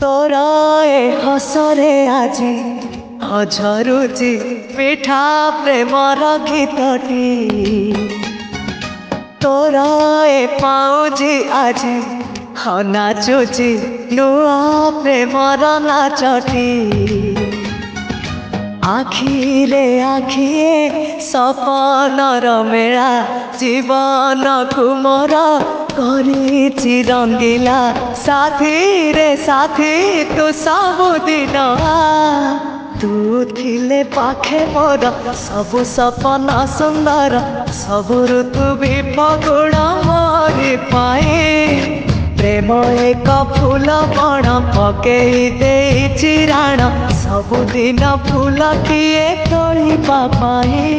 तोर ए हसरे आजे झरुची मिठा प्रेमर गीतटी तोर ए पाउजी आजे नाचुची नुआ प्रेमर नाचटी आखिरे आखिए सपनर मेला जीवन को मोर करिछि रंगीला साथी रे साथी तू सबुदिन तू थिले पाखे मोर सबु सपन सुंदर सबु ऋतु भी फगुण मोरी पाए प्रेम एक फूल बण पकई देछि राण सबुदिन फूल किए तोलिबा पाए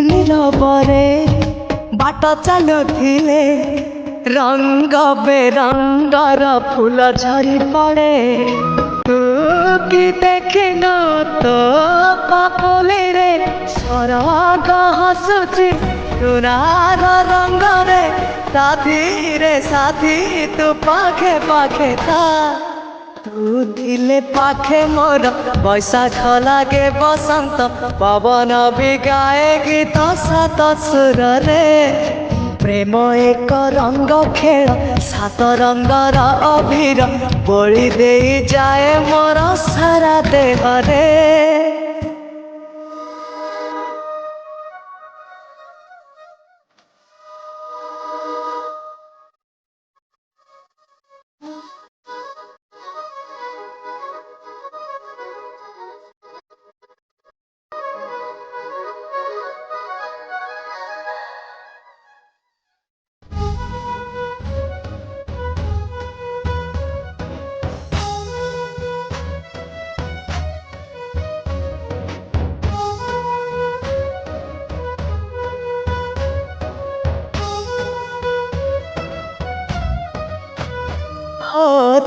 नीरबरे बाट चलुथिले रंग बेरंगर फूल झरी पड़े तू कि देखिन तो पाखले रे सरग हसुची तुनार रंग रे साथी तू पाखे पाखे था तू थिले पाखे मोर बैशाख लागे बसंत पवन भी गाए गीत सात सुर रे प्रेम एक रंग खेल सात रंगर अभिर बोली दे जाए मोर सारा देह रे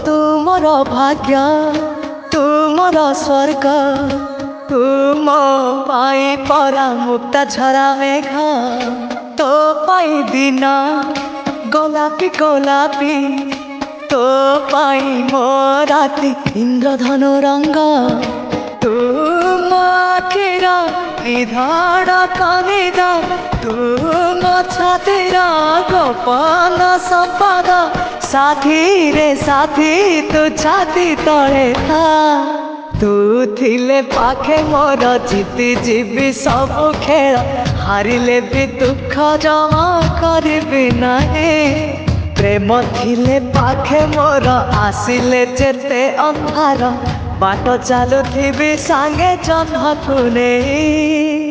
तुमर भाग्य तुमर स्वर्ग तुम पाई परा मुक्ता झरा मेघ तो पाई दिन गोलापी गोलापी तो पाई मो राति इंद्रधनु रंग तुम आखिर निधाड़ कनिद तुम छातिर गोपन संपद साथी रे साथी तू छाती तले था तू थिले पाखे मोर जीति जीवी सब खेल हारिले भी दुख जमा करिबी नहीं प्रेम थिले पाखे मोर आसिले जेते अंधार बाट चलुथिबी सांगे जन्म को नहीं।